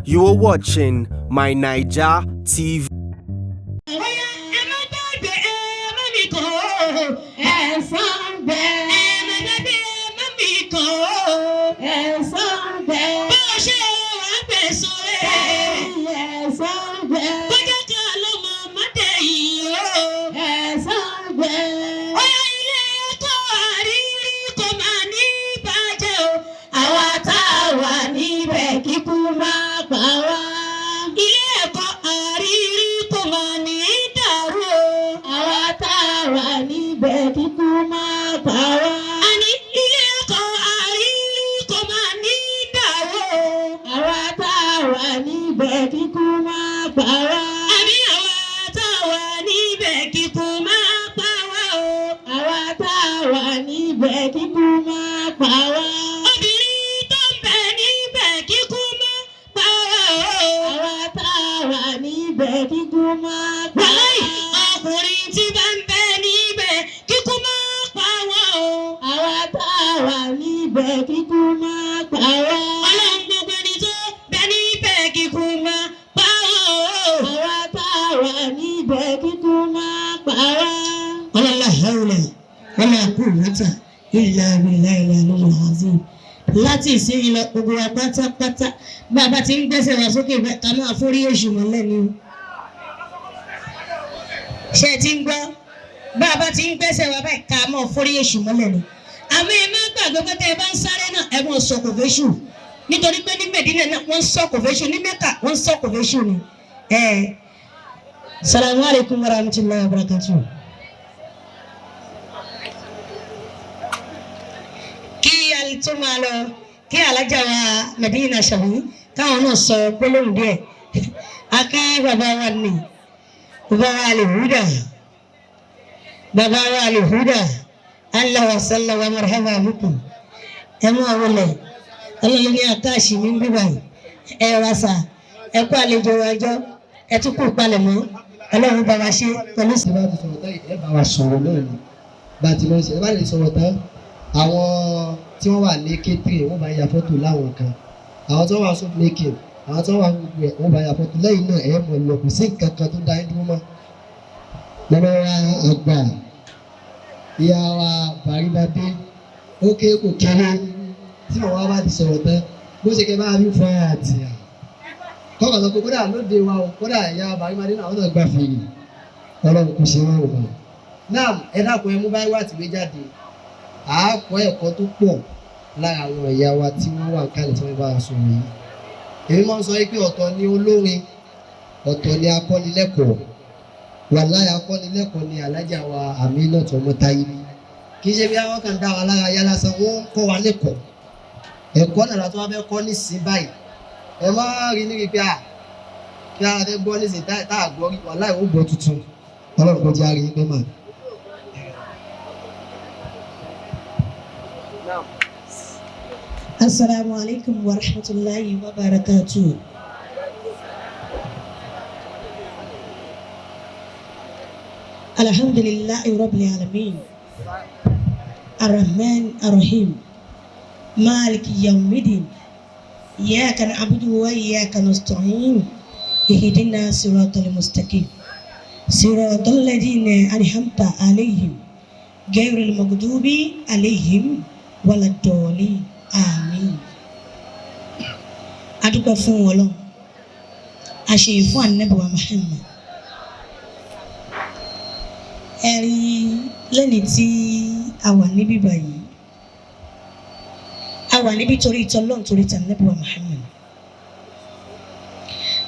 You are watching My Naija TV. Láti ìsinyìí lọ gbogbo wa pátápátá bàbá tí ń gbẹ́sẹ̀ wá sókè ká máa forí èṣù mọ́lẹ̀ ni o. Ṣé ẹ ti ń gbọ́? Bàbá tí ń gbẹ́sẹ̀ wá báyìí ká máa forí èṣù mọ́lẹ̀ ni. Àmọ́ ẹ má gbàgbé pé tẹ́ ẹ bá ń sáré náà ẹ mọ̀ sọ̀kò fẹ́ṣù nítorí pé ní Mẹ̀dínà náà wọ́n sọ̀kò fẹ́ṣù ní Mẹ́kà wọ́n sọ̀kò fẹ́ṣù ni. Salamu alaikum wa rahmatullahi wa barakatuh. Tó máa lọ kí alájà wa Medina Ṣàwí káwọn náà sọ gbólóhùn díẹ̀ aká bàbá wa ní bàbá wa Al-Huda bàbá wa Al-Huda Allah wa sallam wa marhaba bikum ẹ mú àwọn ọlẹ ọlọlọ ní akáàṣì ní bíbá ẹ rasa ẹ kó àlejò ọjọ́ ẹ tún kó palẹ̀ mọ́ Ọlọ́run bá wa ṣe pẹ̀lú sí bá ti sọ̀rọ̀ tán ẹ bá wa sọ̀rọ̀ náà ni bá ti lọ ṣe ẹ bá lè sọ̀rọ̀ tán àwọn tí wọ́n wà ní kékeré wọ́n bá ya fọ́tò láwọn kan àwọn tí wọ́n wà soap making àwọn tí wọ́n wà gbogbo ẹ̀ wọ́n bá ya fọ́tò lẹ́yìn náà ẹ̀ mọ̀ lọ kò sí nǹkan kan tó dá ẹ́ dúró mọ́. lọ́wọ́ wa àgbà ìyá wa Bàríbádé ó ké kò kéré tí wọ́n wá bá ti sọ̀rọ̀ tán bó ṣe kẹ́ bá rí fún ẹ àti à kọ́kọ́ sọ pé kódà lóde wa o kódà ìyá Bàríbádé náà wọ́n náà gbà fèrè Ọlọ́run kò ṣe wọ́n wò. náà ẹ dákun ẹ mú báyìí wá tìwé jáde àákọ́ ẹ̀kọ́ tó pọ̀ lára àwọn ìyá wa tí wọ́n wà kálẹ̀ tí wọ́n bá a sọ̀rọ̀ yìí. èmi máa ń sọ pé ọ̀tọ̀ ni olórin ọ̀tọ̀ ni akọ́nilẹ́kọ̀ọ́ wàláhì akọ́nilẹ́kọ̀ọ́ ni alájà wa Aminat Ọmọ́táyé kì í ṣe bí àwọn kan dá wa lára yá lásán wọ́n ń kọ́ wa lẹ́kọ̀ọ́ ẹ̀kọ́ náà tó wá fẹ́ kọ́ nísìnyí báyìí ẹ má rí níbi pé kí a fẹ́ gbọ́ nísìnyí tá a gbọ́ wàláhì ó gbọ́ tuntun Ọlọ́run kò jẹ́ àárín pé mà. Assalamu alaikum wa rahmatullahi wa barakatuh. Alhamdulillahi rabbil alamin. Ar-Rahman Ar-Rahim. Maliki yawmiddin. Iyyaka na'budu wa iyyaka nasta'in. Ihdina siratal mustaqim. Siratal ladzina an'amta alaihim. Ghayril maghdubi alaihim waladdallin. Àmín. Adúpẹ́ fún Ọlọ́run àṣeyìí fún Ànábì wa Muhammad ẹ̀rí lẹ́ni tí a wà níbí báyìí a wà níbí torí ìtọ́lọ́run torí ti Ànábì wa Muhammad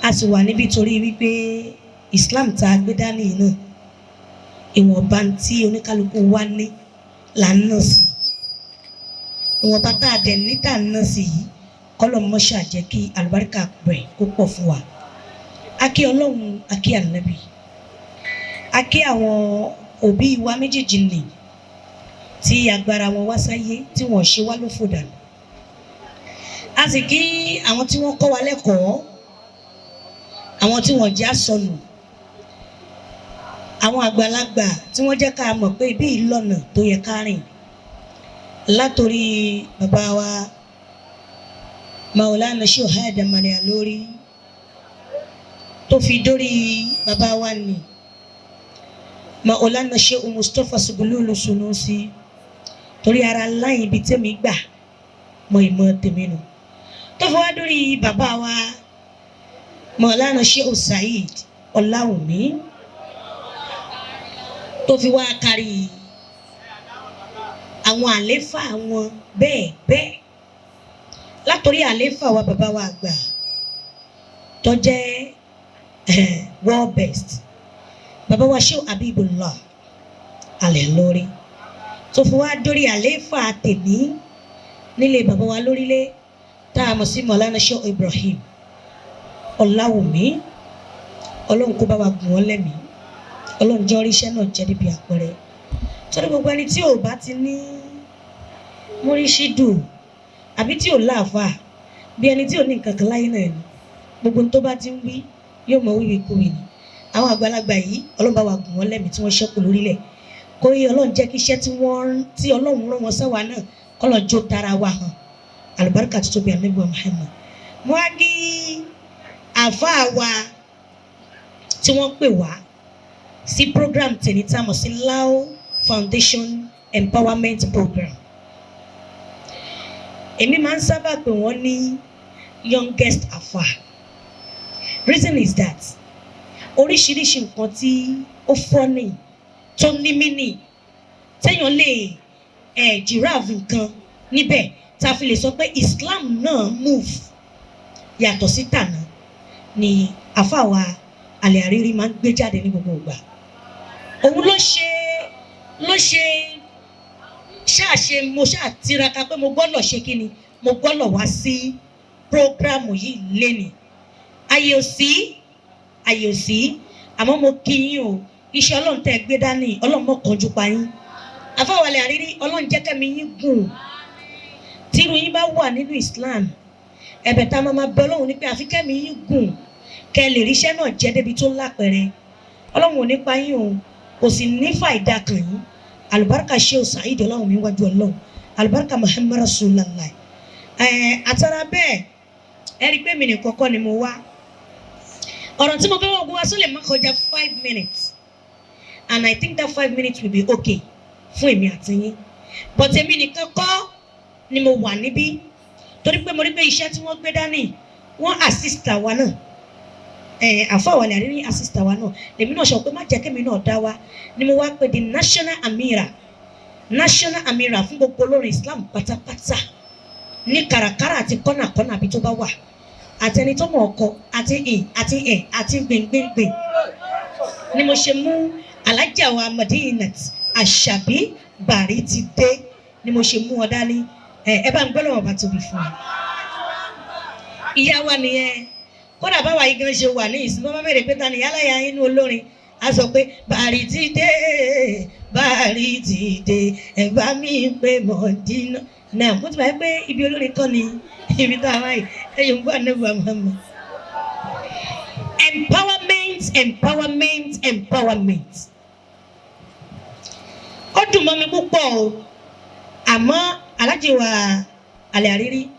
a sì wà níbí torí wípé Islam tá a gbé dání náà ìwọ̀nba tí oníkálukú wá ní là ń nà sí ìwọ̀n bàtà àdẹ̀ níta náà sí yìí kọ́lọ̀ mọ́ṣà jẹ́ kí àlùbáríkà rẹ̀ kó pọ̀ fún wa. A kí Ọlọ́run, a kí Ànábì, a kí àwọn òbí wa méjèèjì nì tí agbára wọn wá sáyé tí wọ́n ṣe wá lófò dànù. A sì kí àwọn tí wọ́n kọ́ wa lẹ́kọ̀ọ́, àwọn tí wọ́n já sọnù, àwọn àgbàlagbà tí wọ́n jẹ́ ká mọ̀ pé ibi ìlọ́nà tó yẹ ká rìn. Látorí bàbá wa Maulana Sheikh Adam Al-Ilory tó fi dórí bàbá wa ni Maulana Sheikh Mustapha Sugululu Sunusi torí ara láyìn ibi tẹ́mi gbà mọ ìmọ̀ tèmi nù tó fi wá dórí bàbá wa Maulana Sheikh Said Ọláwùmí tó fi wá kárí àwọn àléfà wọn bẹ́ẹ̀ bẹ́ẹ̀ látòrí àléfà wa bàbá wa àgbà tó jẹ́ world best bàbá wa Sheikh Habibullah Al-Ilory tó fi wá dórí àléfà tèmi nílé bàbá wa lórílẹ̀ tá a mọ̀ sí Maulana Sheikh Ibrahim Ọláwùmí ọlọ́run kó bá wa gùn wọ́n lẹ́mìí ọlọ́run jẹ́ oríṣẹ́ náà jẹ́ níbi àpẹẹrẹ torí gbogbo ẹni tí ò bá ti ní múríṣídù àbí tí ò láàfà bí ẹni tí ò ní nǹkan kan láyé náà ni gbogbo tó bá ti ń wí yóò mọ wíwí kúwì ni àwọn àgbàlagbà yìí ọlọ́run bá wa gùn wọ́n lẹ́mìí tí wọ́n ṣẹ́kù lórílẹ̀ kó yẹ ọlọ́run jẹ́ kí iṣẹ́ tí ọlọ́run rán wọn sáwa náà kọ́lọ̀ jó tara wa hàn àlùbáríkà tó tóbi ànábì Muhammad wọ́n á gí àfáà wa tí wọ́n pè wá sí program tèmi tá a mọ̀ sí Lao Foundation Empowerment Program èmi máa ń sábà pè wọ́n ní youngest afa reason is that oríṣiríṣi nǹkan tí ó fọ́nì tó ní mínì téèyàn lè giraffe nǹkan níbẹ̀ tá a fi lè sọ pé Islam náà move yàtọ̀ sí tànà ni àfáà wa Al-Ilory máa ń gbé jáde ní gbogbo ìgbà òun ló ṣe ṣáàṣe mo ṣáàtiraka pé mo gbọ́dọ̀ ṣe kí ni mo gbọ́dọ̀ wá sí prógrámù yìí lénìí àyè ò sí àmọ́ mo kí yín o iṣẹ́ ọlọ́run tẹ́ gbé dání ọlọ́run mọ̀ kánjú pa yín àfáà wa Al-Ilory ọlọ́run jẹ́ kẹ́mi yín gùn tírú yín bá wà nínú Islam ẹ̀bẹ̀ tá a máa bẹ ọlọ́run ní pé àfi kẹ́mi yín gùn kẹ́ lè ríṣẹ́ náà jẹ́ débi tó lápẹ̀rẹ̀ ọlọ́run ò ní pa yín o kò sì ní fàìdá kan yín àlùbáríkà Sheikh Said Ọláwùmí wájú ọlọ́run àlùbáríkà Muhammad Rasulullah àtàrà bẹ́ẹ̀ ẹ rí i pé mi nìkan kọ́ ni mo wá ọ̀rọ̀ tí mo fẹ́ wọ́n gbọ́ wá sólè má kọjá 5 minutes and I think that 5 minutes will be okay fún èmi àti yín but èmi nìkan kọ́ ni mo wà níbí torí pé mo rí pé iṣẹ́ tí wọ́n gbé dání wọ́n assist wa náà àfáà wa Al-Ilory assist wa náà lèmi náà sọ pé má jẹ́ kémi náà dá wa ni mo wá pé the national amira fún gbogbo olórin Islam pátápátá ní kàràkàrà àti kọ́nàkọ́nà àbí tó bá wà àtẹni tó mọ̀ ọkọ àti gbìngbìngbìn ni mo ṣe mú alájà wa Madinat Àṣàbí Bàrí ti dé ni mo ṣe mú ọ dání ẹ bá ń gbọ́ lọ́wọ́ bá tóbi fún mi ìyá wa nìyẹn kódà báwa yìí gan ṣe wà ní ìsìn bá bẹ̀rẹ̀ pé ta ni yálà ya inú olórin a sọ pé Bàrí ti dé ẹ bá mi pé Mọ̀dínà náà mo ti bá yẹ pé ibi olórin kọ́ ni ibi tá a wáyé ẹ̀yìn ń gbọ́ ànábì Muhammad. Empowerment ó dùn mọ́ mi púpọ̀ o àmọ́ alájẹ wa Al-Ilory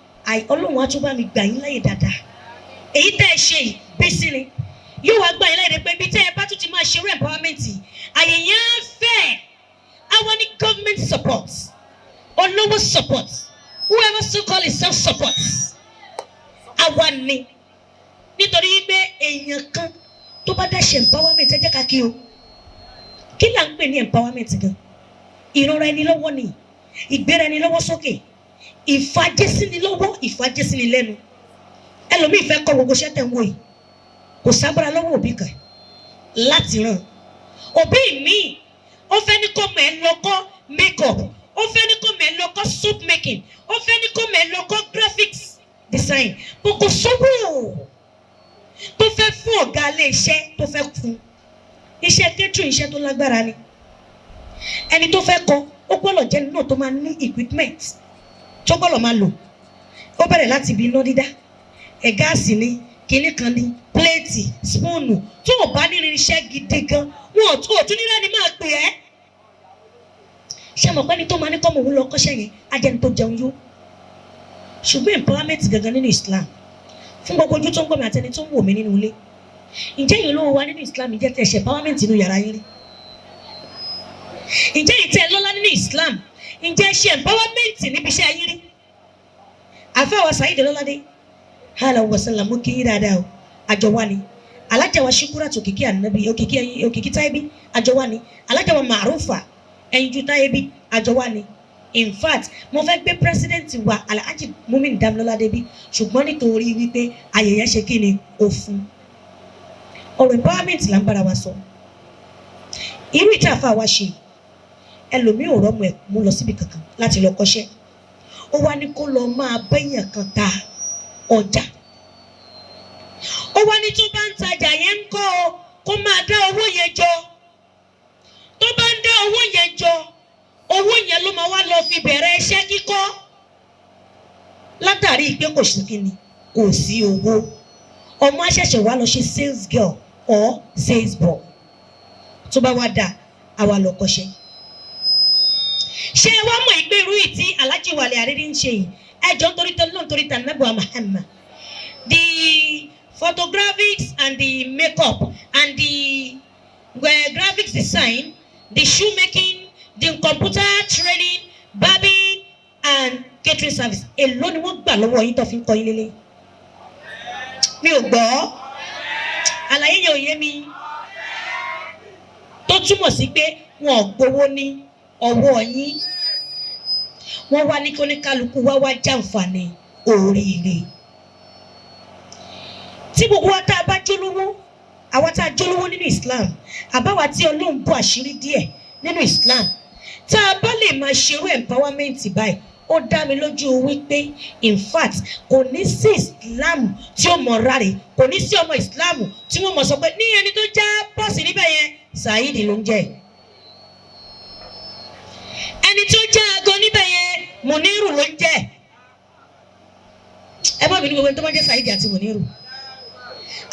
ọlọ́run á tún bá mi gbà yín láyè dáadáa èyí tẹ́ ẹ ṣe yìí bísí ni yóò wá gbà yín láyè pé ibi tẹ́ ẹ bá tún ti máa ṣe irú empowerment àyè yẹn á fẹ́ àwọn ní government support olówó support whoever so call itself support àwa ni nítorí pé èèyàn kan tó bá dá ṣe empowerment ẹ jẹ́ ká kí o kí là ń pè ní empowerment gan ìrora ẹni lọ́wọ́ ni ìgbéra ẹni lọ́wọ́ sókè ìfàjẹsínilọ́wọ́ ìfàjẹsínilẹ́nu ẹlòmíì fẹ́ kọ́ gbogbo ṣẹ́tẹ̀ ń wò yìí kò sábàrà lọ́wọ́ òbí kan láti ràn òbí mi ó fẹ́ ní kó mẹ́ lọ́kọ́ make up ó fẹ́ ní kó mẹ́ lọ́kọ́ soup making ó fẹ́ ní kó mẹ́ lọ́kọ́ graphics design kò sówó tó fẹ́ fún ọ̀gá ilé iṣẹ́ tó fẹ́ fún iṣẹ́ catering iṣẹ́ tó lágbára ni ẹni tó fẹ́ kọ́ ó gbọ́dọ̀ jẹ́ nínú tó máa ní equipment tó gbọ́dọ̀ máa lò ó bẹ̀rẹ̀ láti ibi iná dídá gáàsì ni kinní kan ni pléètì spóònù tó o bá ní irinṣẹ́ gidi gan wọn ò tún nílẹ̀ ni máa pè ẹ́ ṣé mo pẹ́ ni tó máa ní kọ́mọ̀ òun lọ kọ́ṣẹ́ yẹn ajẹ́ni tó jẹun yó ṣùgbọ́n empowerment gangan nínú Islam fún gbogbo ojú tó ń gbọ́ mi àtẹni tó ń wò mí nínú ilé ǹjẹ́ yìí olówó wa nínú Islam ǹjẹ́ tẹ̀ ṣe empowerment nínú yàrá yín rí? ǹjẹ́ yìí tẹ̀ lọ́lá nínú Islam ǹjẹ́ ṣe empowerment níbi iṣẹ́ yín rí? àfẹ́wọ̀ Saheed Lọ́ládé hàlà wàsálà mú kí yín dáadáa o àjọ wa ni alájà wa Shukura tó kìkì ànábì òkìkí Táyébí àjọ wa ni alájà wa Ma'rufa ẹ̀yinjú Táyébí àjọ wa ni. In fact mo fẹ́ gbé president wa Alhaji Mumin Damilọ́ládé bí ṣùgbọ́n nítorí wípé ayẹyẹ ṣe kí ni ó fún ọ̀rọ̀ empowerment là ń bára wa sọ. irú ìta àfa wa ṣe ẹlòmíì ò rọ́mọ ẹ̀ mú lọ síbi kankan láti lọ kọ́ṣẹ́ ó wá ní kó lọ máa bẹ́yàn kan ta ọjà ó wá ní tó bá ń tajà yẹn ń kọ́ ọ kó máa dá owó yẹn jọ tó bá ń dá owó yẹn jọ owó yẹn ló máa wá lọ fi bẹ̀rẹ̀ iṣẹ́ kíkọ́ látàrí pé kò sí kíni kò sí owó ọmọ àṣẹ̀ṣẹ̀ wá lọ ṣe sales girl or sales boy tó bá wá dà àwa lọ kọ́ṣẹ́. ṣé ẹ wá mọ̀ ìpè irú yìí tí Alhaji Wale Ariri ń ṣe yìí ẹjọ́ nítorí tọ́lọ́ nítorí tànàbọ̀ Muhammad the photographics and the makeup and the graphics design the shoemaking the computer training barbing and catering service èló ni wọ́n gbà lọ́wọ́ yín tó fi ń kọ́ yín lélẹ̀ mi ò gbọ́ àlàyé yẹn ò yé mi tó túmọ̀ sí pé wọn ò gbowó ní ọwọ́ yín wọ́n wá ní kí oníkálukú wá jàǹfààní oríire tí gbogbo wa tá a bá jólówó àwa tá a jólówó nínú Islam àbáwa tí Ọlọ́run bọ́ àṣírí díẹ̀ nínú Islam tá a bá lè máa ṣerú empowerment báyìí ó dá mi lójú wípé in fact kò ní sí Islam tí ó mọ̀ rárẹ̀ kò ní sí ọmọ Islam tí wọ́n mọ̀ sọ pé ní ẹni tó já bọ́ọ̀sì níbẹ̀ yẹn Saheed ló ń jẹ́ ẹni tó já aago níbẹ̀ yẹn Muniru ló ń jẹ́ ẹ bá mi ní gbogbo ẹni tó bá jẹ́ Saheed àti Muniru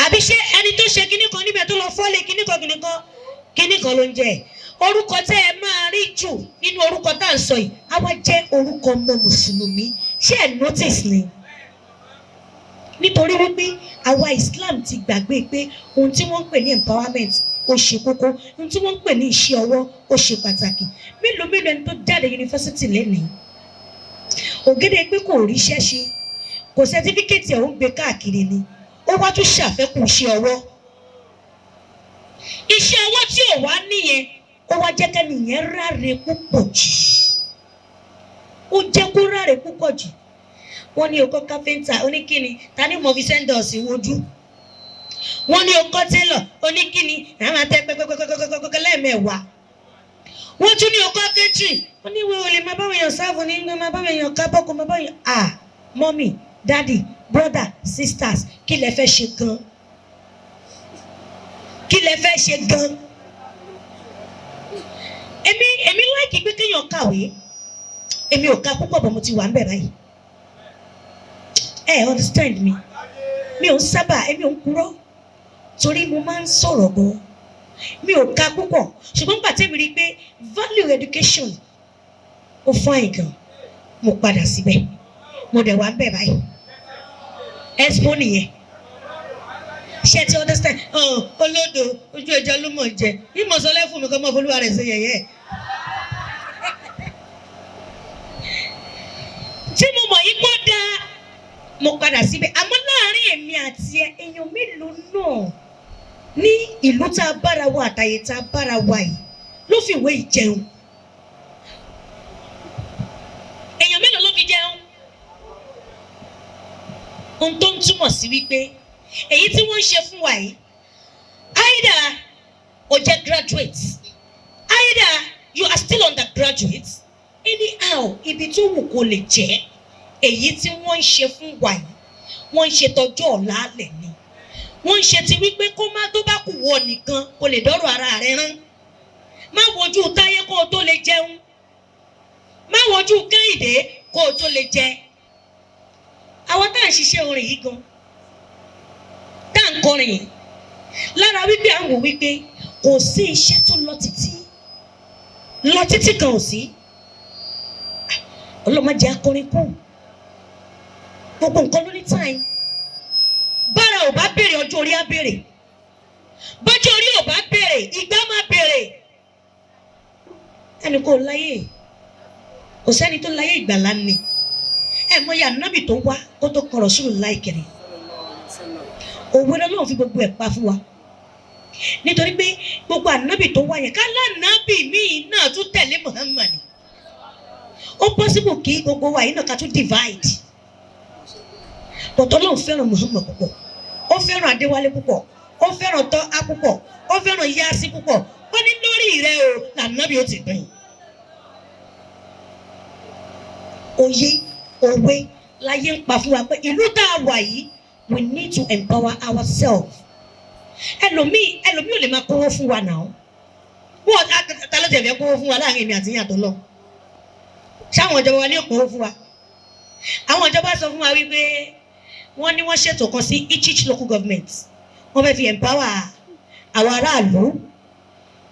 àbí ṣé ẹni tó ṣe kíní kan níbẹ̀ tó lọ fọ́lé kíní kan ló ń jẹ́ orúkọ tẹ́ ẹ máa rí jù nínú orúkọ tá à ń sọ yìí á wá jẹ́ orúkọ ọmọ mùsùlùmí ṣé ẹ notice ni nítorí wípé àwa Islam ti gbàgbé pé ohun tí wọ́n ń pè ní empowerment ó ṣe kókó ohun tí wọ́n ń pè ní iṣẹ́ ọwọ́ ó ṣe pàtàkì mélòó ẹni tó jáde yunifásitì lẹ́nìí ògèdè pé kò ríṣẹ́ ṣe kò sẹtífíkẹ́tì ẹ̀ ó ń gbé káàkiri ni ó wá tún ṣàfẹ́kù iṣẹ́ ọwọ́ tí ò wá níyẹn ó wá jẹ́ kẹ́ni yẹn ráre púpọ̀ jù ó jẹ́ kó ráre púpọ̀ jù wọ́n ní ọkọ̀ káfíńtà oníkíni ta ni mo fi sẹ́ńdọ̀sì wojú wọ́n ní ọkọ̀ tẹ́lọ̀ oníkíni àwọn àtẹ pẹ́pẹ́pẹ́pẹ́pẹ́ lẹ́ẹ̀mẹ́wàá wọ́n tún ní ọkọ̀ kẹ́tìrì wọ́n ní wọ́n lè máa báwọn èèyàn sáfù ní máa báwọn èèyàn kábọ́kù máa báwọn èèyàn mọ́mì dádì brọ́dà sisters kí lẹ fẹ́ ṣe gan kí lẹ fẹ́ ṣe gan èmi láìkí pé kéèyàn kàwé èmi ò ka púpọ̀ bọ̀ mo ti wà ń bẹ̀ báyìí understand me mi ò ń sábà èmi ò ń purọ́ torí mo máa ń sọ̀rọ̀ gan mi ò ka púpọ̀ ṣùgbọ́n gbàtẹ́ mi rí i pé value education ó fine gan mo padà síbẹ̀ mo dẹ̀ wà ń bẹ̀ báyìí expo nìyẹn ṣé ti understand olódo ojú ẹja ló mọ̀ jẹ ìmọ̀sọ́lẹ́ fún mi kọ́ mọ́ fọlúwa rẹ̀ ṣe yẹ̀yẹ́ tí mo mọ̀ yìí gbọ́ dáa mo padà síbẹ̀ àmọ́ láàárín èmi àti èèyàn mélòó náà ní ìlú tá a bára wa àtàyè tá a bára wa yìí ló fi ìwé ìjẹun èèyàn mélòó ló fi jẹun ohun tó ń túmọ̀ sí wípé èyí tí wọ́n ń ṣe fún wa yìí either o jẹ́ graduate either you are still undergraduate anyhow ibi tó wù kó lè jẹ́ èyí tí wọ́n ń ṣe fún wa yìí wọ́n ń ṣe tọjọ́ ọ̀la alẹ̀ ni wọ́n ń ṣe ti wípé kó má tó bá kù wọ nìkan kó lè dọ́rọ̀ ara rẹ̀ rán má wojú táyé kó o tó lè jẹun má wojú kẹ́hìndé kó o tó lè jẹ àwọn tá à ń ṣiṣẹ́ orin yìí gan tá à ń kọrin yìí lára wípé à ń wò wípé kò sí iṣẹ́ tó lọ títí kan ò sí ọlọ́mọdé akọrin kù gbogbo nǹkan ló ní time bára ò bá béèrè ọjọ́ orí á béèrè bọ́jọ́ orí ò bá bèrè ìgbà máa bèrè. ẹnì kò láyé, kò sẹ́ni tó láyé ìgbàlá ni. ẹ mọ ya nábì tó wá kó tó kọrọ̀ sùúrù láìkiri. òwe lọ́lọ́run fi gbogbo ẹ̀ pa fún wa. nítorí pé gbogbo ànábì tó wá yẹn kálá nábì míì náà tún tẹ̀lé Muhammad. ó possible kí gbogbo wa yìí náà ká tún divide. bọ̀tọ̀ Ọlọ́run fẹ́ràn Muhammad púpọ̀, ó fẹ́ràn Adéwálé púpọ̀, ó fẹ́ràn Tọ́há púpọ̀, ó fẹ́ràn Yásí púpọ̀. ó ní lórí rẹ o lànàbì ó ti gbìn. òye òwe láyé ń pa fún wa pé ìlú tá a wà yìí we need to empower ourselves. ẹlòmíì ò lè máa kówó fún wa náà. wọ́n ta ló tẹ̀lé kówó fún wa láàrin èmi àti yàtọ̀ lọ. ṣáwọn ìjọba wa ní kówó fún wa. àwọn ìjọba sọ fún wa wípé wọ́n ní wọ́n ṣètò kan sí each local government. wọ́n fẹ́ fi empower àwọn aráàlú.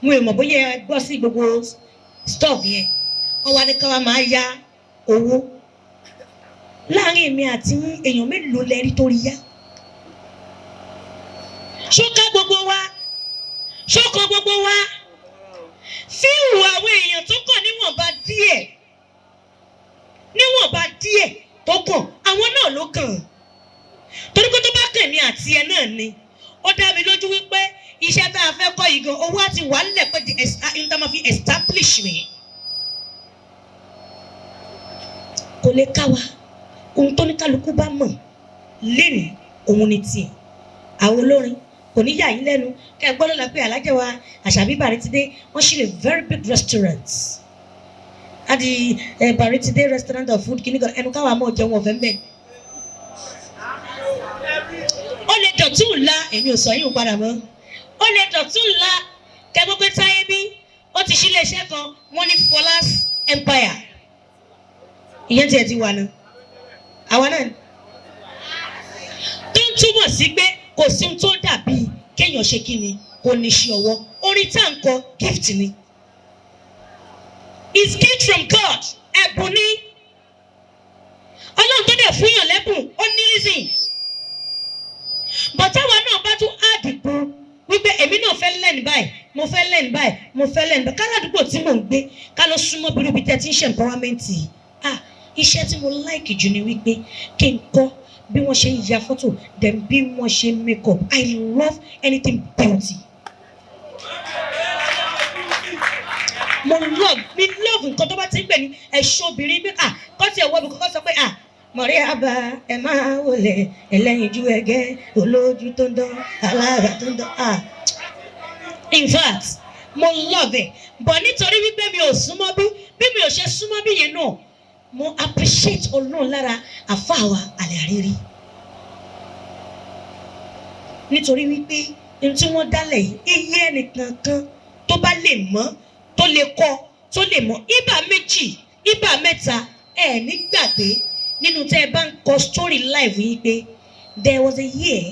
mo ò mọ̀ bóyá ẹ gbọ́ sí gbogbo stuff yẹn. wọ́n wá ní ká wá máa yá owó. láàrin èmi àti èèyàn mélòó lẹ́rí tó rí yá. ṣóká gbogbo wa, ṣókọ gbogbo wa. fíìwù àwọn èèyàn tó kàn níwọ̀nba díẹ̀ tó kàn àwọn náà ló kàn. torí pé tó bá kàn mí àti ẹ náà ni ó dá mi lójú wípé iṣẹ́ tá a fẹ́ kọ́ yìí gan owó àti wà nílẹ̀ pé tá a máa fi establish mi. kò lè ká wa ohun tó ní kálukú bá mọ̀ lénìí òun ni tiẹ̀. àwọn olórin kò ní yà yín lẹ́nu kẹ́ ẹ gbọ́ lọ́la pé alájà wa Àṣàbí Bàrítidé wọ́n ṣí a very big restaurant at the Bàrítidé restaurant of food kìnnìkan ẹnu káwọn àmọ́ jẹun ọ̀fẹ́ mbẹ́. ó lè dọ̀tún ńlá èmi ò sọ yín ò padà mọ́. ó lè dọ̀tún ńlá kẹ́ gbọ́ pé Táyé bí ó ti ṣí iléeṣẹ́ kan wọ́n ní Fọlá's Empire. ìyẹn tiẹ̀ ti wà náà àwa náà tó ń túmọ̀ sí pé kò sí ohun tó dàbí kéèyàn ṣe kí ni kò ní ṣe ọwọ́. orin tá à ń kọ gift ni, it's gift from God. ẹ̀bùn ni Ọlọ́run tó dẹ̀ fún yàn lẹ́bùn ó ní reason. but táwa náà bá tún àdìgbò wípé èmi náà fẹ́ lẹ́nu báyìí mo fẹ́ lẹ́nu báyìí mo fẹ́ lẹ́nu báyìí káládùúgbò tí mò ń gbé ká lọ súnmọ́ bíi tẹ́ ti ń ṣe empowerment yìí. iṣẹ́ tí mo like jù ni wípé kí n kọ́ bí wọ́n ṣe ń ya fọ́tò then bí wọ́n ṣe ń make up. I love anything beauty. mo love nǹkan tó bá ti ń pè ní ẹ̀ṣọ́ obìnrin pé kọ́ ti ẹ̀wọ́ mi kọ́kọ́ sọ pé mọ̀rí àbá ẹ̀ máa wọlé ẹlẹ́yinjú ẹ̀gẹ́ olójú tó ń dán alára tó ń dán. in fact mo love it but nítorí wípé mi ò súnmọ́ bí mi ò ṣe súnmọ́ bí yẹn náà mo appreciate Ọlọ́run lára àfáàwà Àlẹ́ Àrírí. nítorí wípé ohun tí wọ́n dálẹ̀ yìí iye ẹnìkan kan tó bá lè mọ̀ tó lè kọ́ tó lè mọ̀ ibà méjì ibà mẹ́ta ẹ̀ ní gbàgbé nínú tẹ́ ẹ bá ń kọ story live yìí pé there was a year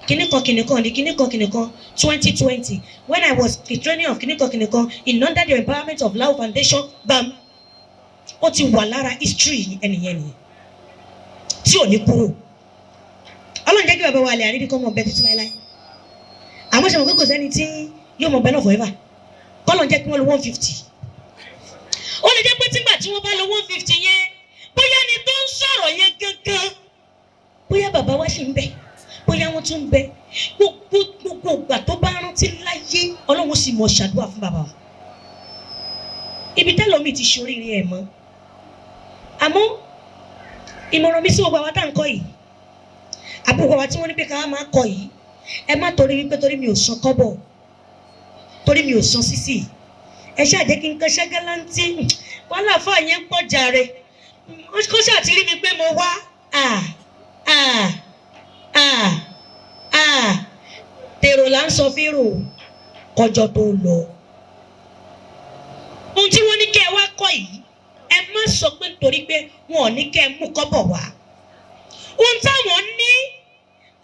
kìnìkan 2020 when I was the training of kìnìkan in under the empowerment of Lao Foundation bam ó ti wà lára history ẹnìyẹn nìyẹn tí ò ní kúrò. Ọlọ́run jẹ́ kí bàbá wa Àlẹ́ Àrírí kọ́ mọ̀ bẹ́ẹ̀ títí láéláé. àmọ́ ṣe mọ̀ pé kò sẹ́ni tí yóò mọ̀ bẹ́ẹ̀ náà forever. kọ́lọ̀ jẹ́ kí wọ́n lo 150. ó lè jẹ́ pé tígbà tí wọ́n bá lo 150 yẹn bóyá ni tó ń sọ̀rọ̀ yẹn gangan bóyá bàbá wa ṣì ń bẹ bóyá wọ́n tún ń bẹ gbogbo ìgbà tó bá rántí láyé Ọlọ́run sì mọ̀ ṣàdúrà fún bàbá wa. ibi tẹ́lọ̀mí ti ṣoríire ẹ̀ mọ́. àmọ́ ìmọ̀ràn mi sí gbogbo àwa tá à ń kọ́ yìí àbúkọ wa tí wọ́n ní pé ká máa kọ́ yìí ẹ má torí wípé torí mi ò san kọ́bọ̀ torí mi ò san sísì ẹ ṣáà jẹ́ kí n kan ṣẹ́gẹ́láńtì wàhálà fún àyẹn pọ̀ jàre kó ṣáà ti rí mi pé mo wá tèrò là ń sọ fírò kọjọ tó lọ. ohun tí wọ́n ní kẹ́ ẹ wá kọ́ yìí ẹ má sọ pé nítorí pé wọn ò ní kẹ́ ẹ mú kọ́bọ̀ wá. ohun táwọn ní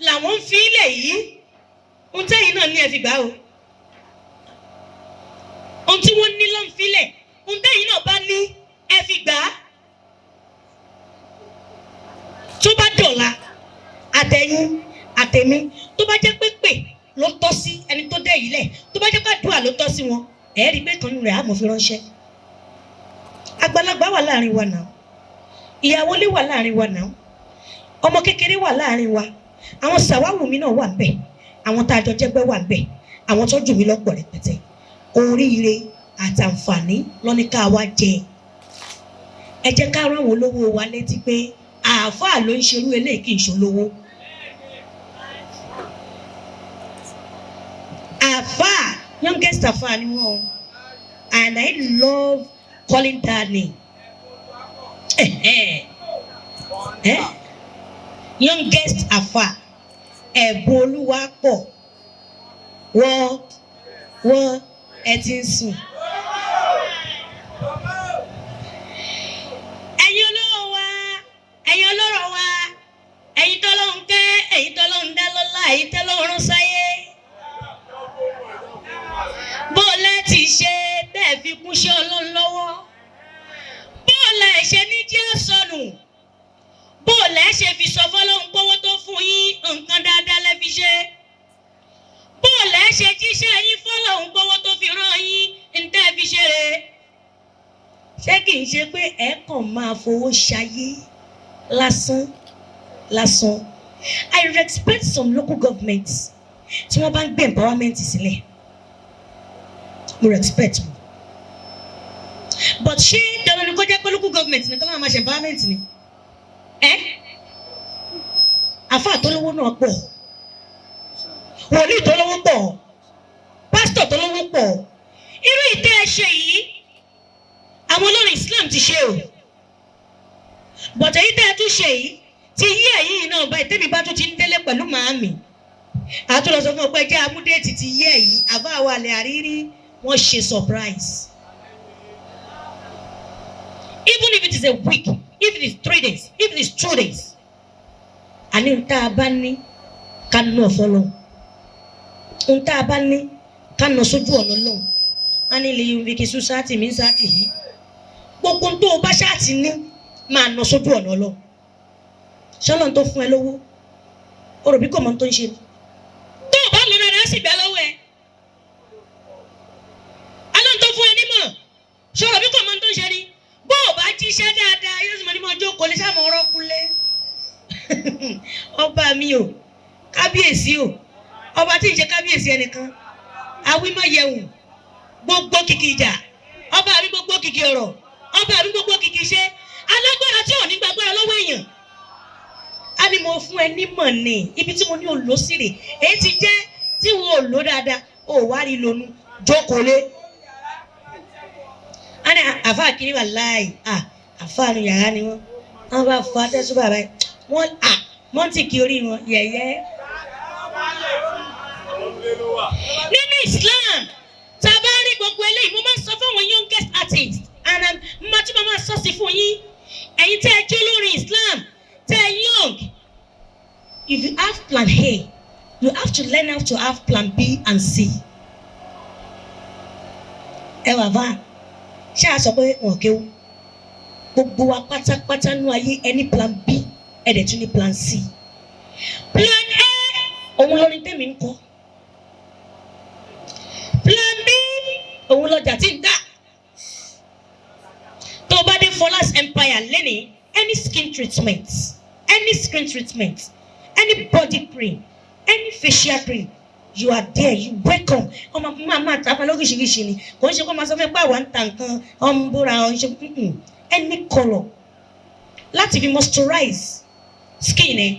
làwọn ń fi ilẹ̀ yìí ohun tẹ́yìn náà ní ẹ fi gbà o. ohun tí wọ́n ní ló ń filẹ̀ ohun tẹ́yìn náà bá ní ẹ fi gbà á. tó bá dọ̀la àtẹ̀yìn àtẹ̀mí tó bá jẹ́ pé ló tọ́ sí ẹni tó dé yìí lẹ̀ tó bá jẹ́ pé àdúrà ló tọ́ sí wọn ẹ̀ rí pé kan nínú rẹ̀ á mọ̀ fi ránṣẹ́. Àgbàlagbà wà láàrin wa náà, ìyàwó ilé wà láàrin wa náà, ọmọ kékeré wà láàrin wa, àwọn sàwáwù mi náà wà ń bẹ̀, àwọn tá a jọ jẹ́gbẹ́ wà ń bẹ̀, àwọn tó jù mí lọ́pọ̀ rẹpẹtẹ. Oríire àtàǹfààní lọ́ní ká wá jẹ. Ẹ jẹ́ ká rán àwọn olówó wa létí pé àáfàá ló ń ṣerú eléyìí kì í ṣolówó. Àáfàá youngest àáfàá ni wọ́n, and I love calling that name. Youngest àáfàá ẹ̀bùn olúwa pọ̀ wọ́n ẹ ti ń sùn. Ẹ̀yin olówó wa, ẹ̀yin ọlọ́rọ̀ wa, ẹ̀yin tọ́lọ́hun kẹ́, ẹ̀yin tọ́lọ́hun dá lọ́lá, ẹ̀yin tọ́lọ́hun sáyé. Bó lẹ́ ti ṣe tẹ́ fi kún ṣe Ọlọ́run lọ́wọ́, bó lẹ́ ṣe ní jẹ́ sọnù, bó lẹ́ ṣe fi sọ fọ́lọ́hun gbówó tó fún yín nǹkan dáadáa lẹ́ fi ṣe, bó lẹ́ ṣe jíṣẹ́ yín fọ́lọ́hun gbówó tó fi rán yín ń tẹ́ fi ṣe rè. Ṣé kì í ṣe pé ẹ kàn máa fowó ṣayé lásán lásán? I respect some local governments tí wọ́n bá ń gbé empowerment sílẹ̀, mo respect wọn. But ṣé dandan ni kó jẹ́ pé local government nìkan láwọn máa ṣe empowerment ni? Àfáà tó lówó náà pọ̀, wòlíì tó lówó pọ̀, pásítọ̀ tó lówó pọ̀. Irú ìtẹ́ ẹ ṣe yìí àwọn olórin Islam ti ṣe o, but èyí tẹ́ ẹ tún ṣe yìí ti yí ẹ̀yìn náà báyìí tẹ́mi bá tún ti ń délé pẹ̀lú màámi àtúntò sọ fún ọ pé jẹ́ amúdéètì ti yí ẹ̀yìn àbá wa lè àrírí wọ́n ṣe surprise. Even if it is a week, if it is 3 days, if it is 2 days, àní ń tá a bá ní ká nà fọlọ́, ń tá a bá ní ká nà sójú ọ̀nà lọ́hùn. A ní lè yun viki sùn sáàtì mi sáàtì yìí, gbogbo tó o bá ṣáàtì ní máa nà sójú ọ̀nà lọ. Ṣọlọ́n tó fún ẹ lówó, o rò bí kò mọ tó ń ṣe ni. Tó o bá lọ dáadáa sì bẹ́ lọ́wọ́ ẹ. Alọ́n tó fún ẹ nímọ̀, ṣọ rò bí kò mọ tó ń ṣe ni. Bó o bá jíṣẹ́ dáadáa yóò sì mọ ní mọ ọjọ́ kò lè sáàmù ọ̀rọ̀ kúnlé. Ọba mi o, kábíyèsí o, ọba tí ì ṣe kábíyèsí ẹnìkan, awímọ̀ yẹ̀wù, gbogbo kìkì ìjà, ọba mi gbogbo kìkì ọ̀rọ̀, ọba mi gbogbo kìkì iṣẹ́, alágbára tí ò ní gbàgbára lọ́wọ́ èèyàn. A ní mo fún ẹ nímọ̀ ni, ibi tí mo ní òlò sí rè, èyí ti jẹ́ tí wọn ò lò dáadáa, ò wá rí lónú, jókòó lé. A ní àfáà kiri wà láì, àfáà nu yàrá ni wọ́n bá fa tẹ́sùn bàbá yìí, wọ́n mọ́ntìkì orí wọn yẹ̀yẹ́. Nínú Islam, tá a bá rí gbogbo eléyìí, mo máa ń sọ fún àwọn youngest artists and mo máa sọ sí fún yín, ẹ̀yin tẹ́ ẹ jó lórí Islam, tẹ́ ẹ young, if you have plan A, you have to learn how to have plan B and C. Ẹ wà bá ṣé a sọ pé wọn kéwú, gbogbo wa pátápátá nú ayé ẹni plan B ẹ̀dẹ̀ tún ní plan C. Plan A òun lórí tèmi ń kọ́, plan B òun lọjà tí ń dà. Tó o bá dé Fọlá's Empire lẹ́nìí, any skin treatment, any body cream, any facial cream, you are there, you welcome. Ọmọ máa tàpá lóríṣiríṣi ni, kò ń ṣe kó máa sọ fẹ́ pé àwọn ń ta nǹkan ọmọ bóra ọ̀hún ṣe any colour láti fi moisturize skin ẹ.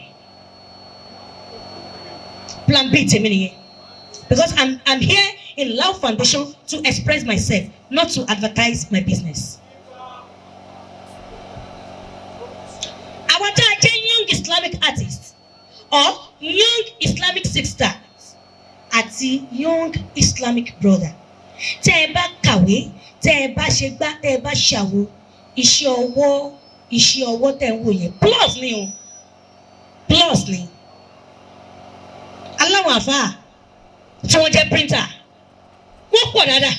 Plan B tèmi nìyẹn, because I'm here in Love Foundation to express myself, not to advertise my business. Àwọn tá a jẹ́ young Islamic artists or young Islamic sisters àti young Islamic brother, tẹ́ ẹ bá kàwé, tẹ́ ẹ bá ṣe gbá, tẹ́ ẹ bá ṣàwo, iṣẹ́ ọwọ́ tẹ́ ń wò yẹn plus ni o, plus ni. Aláwọ̀ àfáà tí wọ́n jẹ́ printer, wọ́n pọ̀ dáadáa,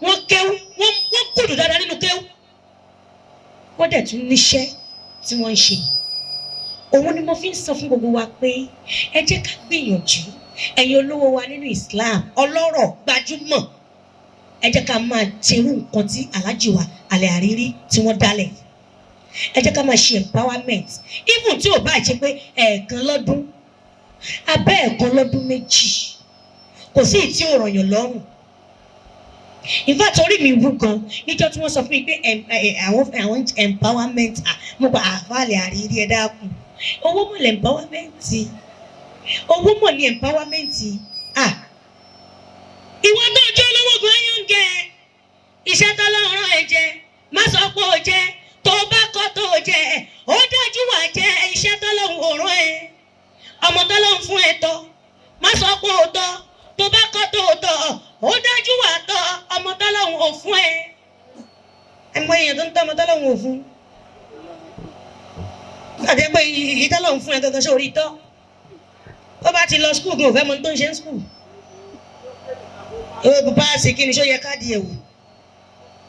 wọ́n kéwú, wọ́n kùdù dáadáa nínú kéwú, wọ́n dẹ̀ tún níṣẹ́ tí wọ́n ń ṣe. Òun ni mo fi ń sọ fún gbogbo wa pé ẹ jẹ́ ká gbìyànjú ẹ̀yin olówó wa nínú Islam ọlọ́rọ̀ gbajúmọ̀ ẹ jẹ́ ká máa ṣerú nǹkan tí Alhaji wa Alẹ́ Àrírí tí wọ́n dálẹ̀ ẹ jẹ́ ká máa ṣe empowerment even tí ò bá ṣe pé ẹ̀ẹ̀kan lọ́dún abẹ́ ẹ̀ẹ̀kan lọ́dún méjì kò sí ìtí ò rọ̀yàn lọ́rùn in fact orí mi wú gan níjọ́ tí wọ́n sọ fún mi pé àwọn empowerment mo gba Alẹ́ Àrírí ẹ dákun owó mọ̀ lẹ́ empowerment owó mọ̀ ní empowerment ìwọ náà jẹ́ olówó gan yóò ń gẹ iṣẹ́ tọ́lọ́run ẹ jẹ má sọ pé ó jẹ tó bá kọ́ tó jẹ ó dájú wà jẹ iṣẹ́ tọ́lọ́run òrùn ẹ ọmọ tọ́lọ́run fún ẹ tọ́ má sọ pé ó tọ́ tó bá kọ́ tó tọ́ ó dájú wà tọ́ ọmọ tọ́lọ́run ò fún ẹ mọ èèyàn tó ń tọ́ ọmọ tọ́lọ́run ò fún àti pé ìtọ́lọ́run fún ẹ gangan sórí tọ́ ó bá ti lọ skul gan ò fẹ́ mọ tó ń ṣe ń skul owó pupa ṣe kí ni ṣó yẹ káàdì ẹ̀wò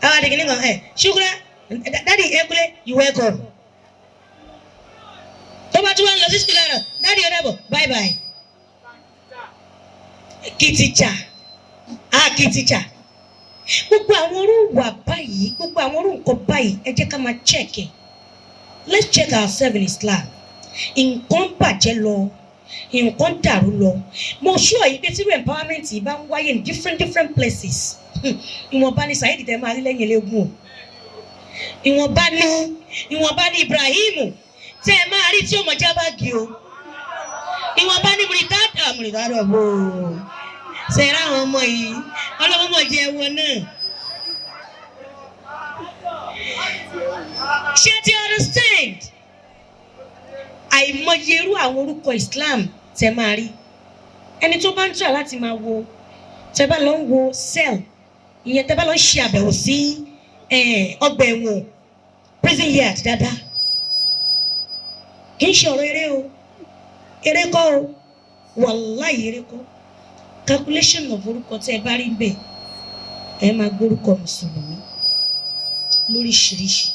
àwọn àdìgí nìkan ṣúkúrẹ́ dádì ẹ̀kúlẹ̀ you welcome tó bá tún wá ń lọ sí skul náà dádì ọ̀dàbọ̀ bye bye kí tíjà gbogbo àwọn orú wà báyìí gbogbo àwọn orú nǹkan báyìí ẹ jẹ́ ká máa check it let's check ourselves in Islam nǹkan bàjẹ́ lọ nǹkan dàrú lọ mo sure yìí pé tí empowerment yìí bá ń wáyé in different places ìwọ̀nba ni Saheed tẹ́ máa rí lẹ́yìn eléegun o ìwọ̀nba ni Ibrahim tẹ́ ẹ máa rí tí ó mọ̀ jábàgì o ìwọ̀nba ni Mùrítádà bò ó ṣẹ̀rá àwọn ọmọ yìí ọlọ́wọ́ mọ̀ jẹ́ ẹwọ náà ṣé ti understand àìmọye irú àwọn orúkọ Islam tẹ máa rí ẹni tó bá ń tà láti máa wo tẹ bá lọ ń wo cell ìyẹn tẹ bá lọ ń ṣe àbẹ̀wò sí ọgbà ẹ̀wọ̀n prison yard dáadáa kì í ṣe ọ̀rọ̀ eré kọ́ o wàláhì eré kọ́ calculation of orúkọ tẹ bá rí bẹ́ẹ̀ ẹ máa gbórúkọ mùsùlùmí lóríṣiríṣi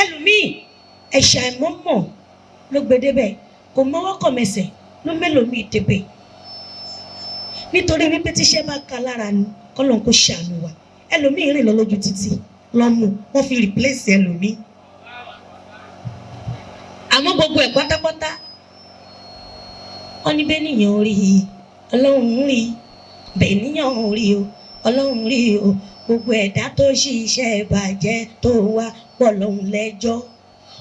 ẹlòmíì ẹ̀ṣà ìmọ̀ọ́mọ̀ ló gbé débẹ̀ kò mọ́wọ́ kọ̀ mẹsẹ̀ ló mélòó mi débẹ̀ nítorí wípé tíṣẹ́ bá ka lára ni kọ́lọ́n kó ṣàánú wa ẹlòmíì rìn lọ lójú títì lọ́mú wọ́n fi replace ẹlòmíì àmọ́ gbogbo ẹ̀ pátápátá wọ́n ní bẹ́ẹ̀ nìyẹn orí ọlọ́run rí bẹ́ẹ̀ nìyẹn orí o ọlọ́run rí o gbogbo ẹ̀dá tó ṣiṣẹ́ ìbàjẹ́ tó wá pọ̀ lọ́hùn lẹ́jọ́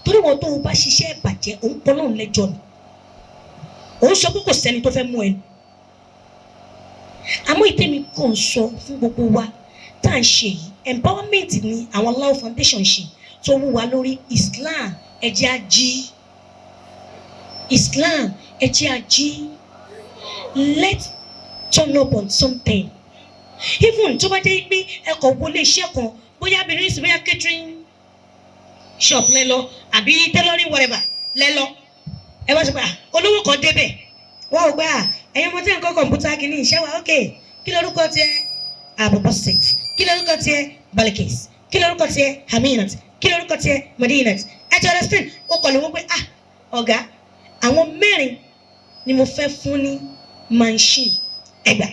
torí wọn tó bá ṣiṣẹ́ ìbàjẹ́ òun pọ̀ lọ́hùn lẹ́jọ́ ni òun sọ pé kò sẹ́ni tó fẹ́ mú ẹnu àmọ́ ìtẹ́mi kàn sọ fún gbogbo wa tá à ń ṣe yìí empowerment ni àwọn Allahu Foundation ṣe tó wú wa lórí Islam ẹ jẹ́ á jí Islam ẹ jẹ́ á jí let's turn up on something even tó bá jẹ́ pé ẹ̀kọ́ wọlé iṣẹ́ kan bóyá abirin sí bóyá catering shop lẹ́lọ àbí tailoring whatever lẹ́lọ ẹ wá sọ pé olówó kan débẹ̀ wọ́n ò gbà ẹ̀yin ọmọ tí ń kọ́ kọ̀ǹpútà kìíní iṣẹ́ wa ok kí lórúkọ tiẹ̀ àbọ̀bọ̀ state kí lórúkọ tiẹ̀ Balikis kí lórúkọ tiẹ̀ Aminat kí lórúkọ tiẹ̀ Madinat ẹ ti understand ó kọ̀ lówó pé ọ̀gá àwọn mẹ́rin ni mo fẹ́ fún ní machine ẹgbà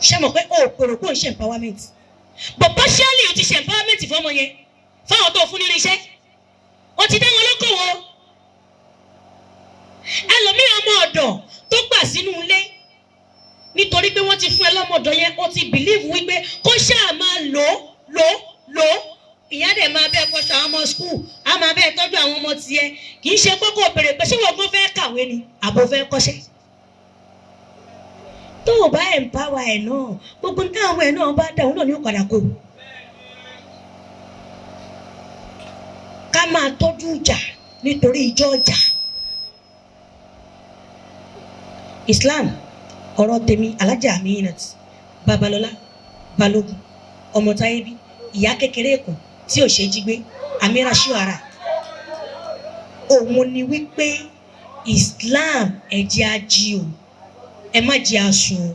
ṣe mọ̀ pé o pèrò kó o ṣe empowerment but partially o ti ṣe empowerment fún ọmọ yẹn fáwọn tó fún nínú iṣẹ́ o ti dá wọn lókòwò ẹlòmíì ọmọ ọ̀dọ̀ tó gbà sínú ilé nítorí pé wọ́n ti fún ẹ lọ́mọdọ̀ yẹn o ti believe wípé kó ṣáà máa lò ìyá dẹ̀ máa bẹ́ẹ̀ kọ́ṣọ́ àwọn ọmọ school á máa bẹ́ẹ̀ tọ́jú àwọn ọmọ tiẹ̀ kì í ṣe pé kò béèrè pé ṣé wọ́n gbọ́ fẹ́ kàwé ni àbò fẹ́ kọ́ṣẹ́ tó o bá empower ẹ̀ náà gbogbo táwọn ẹ̀ náà bá dà òun náà ní òkàdà kò ká máa tọ́jú ìjà nítorí ìjọ ọjà Islam ọ̀rọ̀ tèmi Alájà Aminat Babalọ́lá Balógun ọmọ Táyébí ìyá kékeré Èkó tí ò ṣe jí gbé Amira Shuara òun ni wípé Islam ẹ̀jẹ̀ ají o ẹ má jẹ́ àsùn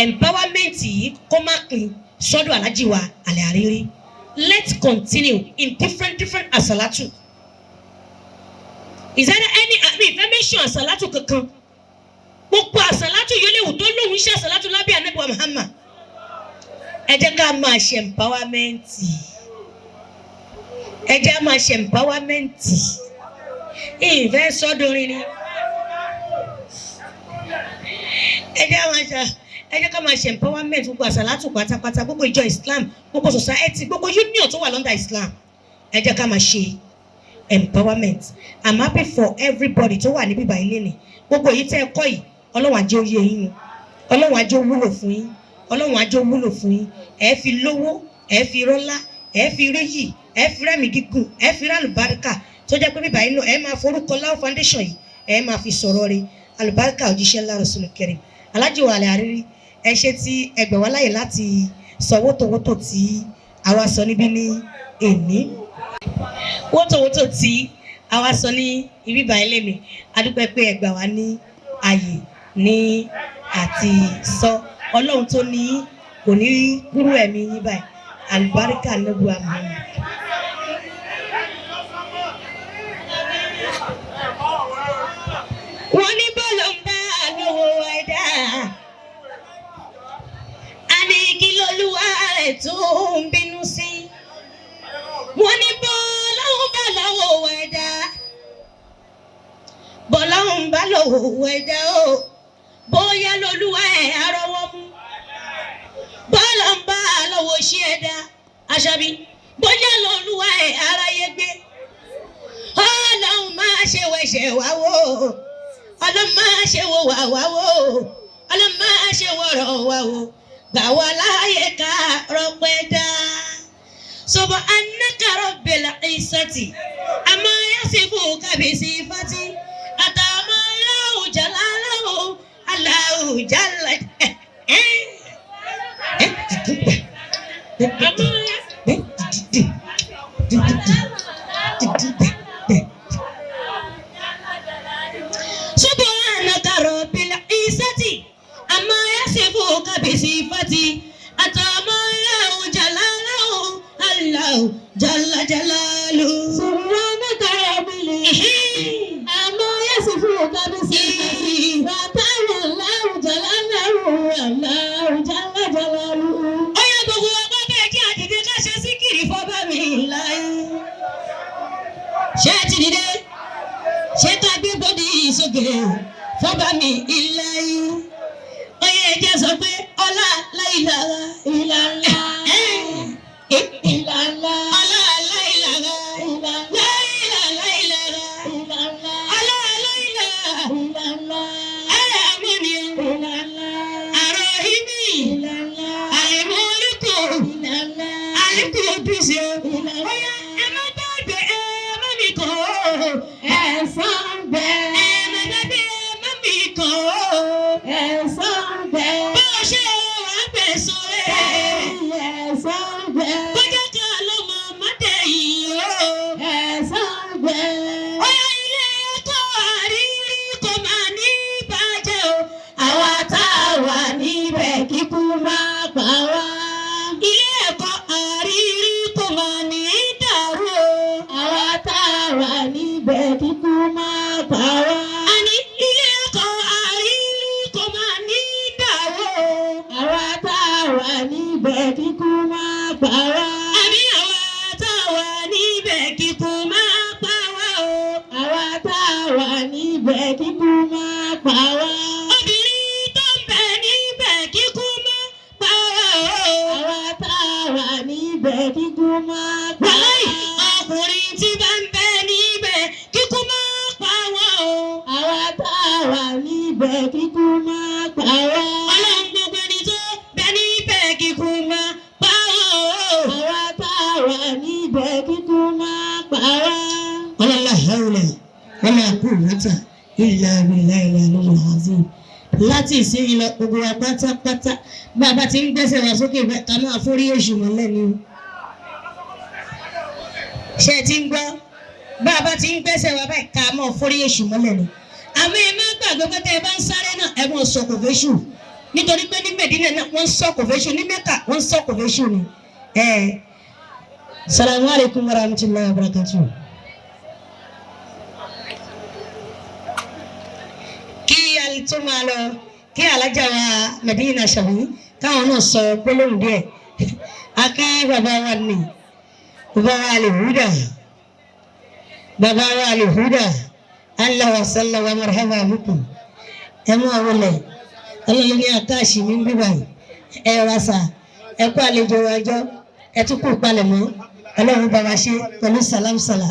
empowerment yìí kó má pín sọ́dọ̀ Alhaji wa Alẹ́ Àrírí let's continue in different asalatu is there any information àsàlátù kankan gbogbo àsàlátù yóò léwu tó lóhùn iṣẹ́ àsàlátù lábẹ́ ànábì wa Muhammad ẹ jẹ́ ká máa ṣe empowerment ẹ jẹ́ ká máa ṣe empowerment ìfẹ́ sọ́dọ̀rin ni ẹ jẹ́ ká máa ṣe empowerment gbogbo àsàlátù pátápátá gbogbo ìjọ Islam gbogbo society gbogbo union tó wà lọ́ndà Islam ẹ jẹ́ ká máa ṣe empowerment. I'm happy for everybody tó wà níbí báyìí lẹ́nìí gbogbo èyí tẹ́ ẹ kọ́ yìí Ọlọ́run á jẹ́ ó yé yín Ọlọ́run á jẹ́ ó wúlò fún yín Ọlọ́run á jẹ́ ó wúlò fún yín ẹ fi lówó ẹ fi rọ́lá ẹ fi réyì ẹ fi rẹ́mi gígùn ẹ fi rálùbáríkà tó jẹ́ pé bíbá yìí náà ẹ máa forúkọ Lau Foundation yìí ẹ máa fi sọ̀rọ̀ rẹ̀ àlùbáríkà òjíṣẹ́ ńlá Rasul Karim Alhaji wa Àrírí ẹ ṣe tí ẹgbẹ̀ wá láyè láti sọ wótòwótò tí àwa sọ níbí ní èní wótòwótò tí àwa sọ ní ibi báyìí lẹ́nu adúpẹ́ pé ẹgbà wá ní ààyè ní àti sọ Ọlọ́run tó ní kò ní kúrú ẹ̀mí yín báyìí àlùbáríkà nẹ́bù àmọ́. wọ́n ní bọ́ọ̀lù ń bá lówó ẹ̀dá àní kí lolúwa rẹ̀ tó ń bínú sí wọ́n ní bọ́ọ̀lù ń bá lówó ẹ̀dá bọ́ọ̀lù ń bá lówó ẹ̀dá o bóyá lolúwa ẹ̀ arọ́wọ́ mú bọ́ọ̀lù ń bá lówó ṣí ẹ̀dá Àṣàbí bóyá lolúwa ẹ̀ aráyé gbé Ọlọ́run máa ṣe wẹ̀ṣẹ̀ wá wò Ọlọ́run máa ṣe wò wá wá wò Ọlọ́run máa ṣe wọ̀rọ̀ wá wò gbà wá láàyè ká rọpẹ́ dá. Subhanaka rabbil izzati amma yasifuna bi sifati atama Allahu jalaluhu Allahu jalla Subhanaka rabbil izzati amma yasifuna bi sifati atama Allahu jalaluhu Allahu jalla jalaluhu Subhanaka rabbil izzati amma yasifuna bi sifati atama Allahu jalaluhu Allahu jalla jalaluhu. Ọ̀yá gbogbo ọgbọ́n bẹ́ẹ̀ kí àdìdé ká ṣe síkìrì fọ́bá mi láyé. Ṣé ti dìde? Ṣé ká gbé bọ́dì sókè fọ́bá mi láyé? Ọ̀yá ẹ̀jẹ̀ sọ pé ọlá láìlára ìlànà. Ìlànà. Ọlá láìlára ìlànà. Láìlára ìlànà. Ìlànà. Ọlá láìlára ìlànà. Ẹ̀rẹ̀ àmúni. Ìlànà. Àròhìmí. Ìlànà. Àìmọ́lùkù. Ìlànà. Àìkú òbíṣe. Ìlànà. Ọ̀yá ẹ má gbàgbé ẹ má mi kàn ó. Ẹ̀san bẹ́ẹ̀. Ẹ má gbàgbé ẹ má mi kàn ó. Ẹ̀san bẹ́ẹ̀. Bó ṣe wà gbèsò rẹ̀. Ẹ̀san bẹ́ẹ̀. Bó jẹ́ ká ló mọ mọ́tẹ̀ yìí ó. Ẹ̀san bẹ́ẹ̀. Ọ̀yá ilé ẹ̀kọ́ Àrírí kò máa ní bàjẹ́ o. Àwa tá a wà níbẹ̀ kíkú máa pa wá. Ilé ẹ̀kọ́ Àrírí kò máa ní dàrú o. Àwa tá a wà níbẹ̀ kíkú máa pa wá. Àní ilé ẹ̀kọ́ Àrírí kò máa ní dàrú o. Àwa tá a wà níbẹ̀ kíkú máa pa wá. Àní àwa tá a wà níbẹ̀ kíkú máa pa wá o. Àwa tá a wà níbẹ̀ kíkú máa pa wá. Obìnrin tó ń bẹ níbẹ̀ kíkú máa pa wá o. Àwa tá a wà níbẹ̀ kíkú máa pa wá. Ọkùnrin tí bá ń bẹ níbẹ̀ kíkú máa pa wá o. Àwa tá a wà níbẹ̀ kíkú máa pa wá. Ọlọ́run gbogbo ẹni tó bẹ níbẹ̀ kíkú máa pa wá o. Àwa tá a wà níbẹ̀ kíkú máa pa wá. Wala hawla wala quwwata illa billahi al-aliyyil azim. Láti ìsinyìí lọ gbogbo wa pátápátá bá a bá ti ń gbẹ́sẹ̀ wá sókè ká máa forí èṣù mọ́lẹ̀ ni o. Ṣé ẹ ti ń gbọ́? Bá a bá ti ń gbẹ́sẹ̀ wá báyìí ká máa forí èṣù mọ́lẹ̀ ni. Àmọ́ ẹ má gbàgbé pé tẹ́ ẹ bá ń sáré náà ẹ mọ̀ sọ̀kò fẹ́ṣù nítorí pé ní Mẹ̀dínà náà wọ́n ń sọ̀kò fẹ́ṣù ní Mẹ́kà wọ́n ń sọ̀kò fẹ́ṣù ni. Salamu alaikum warahmatullahi wabarakatuh. n tó máa lọ kí alájà wa Medina Ṣàbí káwọn náà sọ gbólóhùn díẹ̀ aká bàbá wa nì bàbá wa Al-Huda bàbá wa Al-Huda Allah wa sallam wa marhaba bikum ẹ mú àwọn ilẹ̀ ọlọ́run ní àkáàṣì mi ń bí báyìí ẹ rasa ẹ kó àlejò ọjọ́ ẹ tún kó palẹ̀ mọ́ ọlọ́run bàbá ṣe pẹ̀lú sàlámsàlà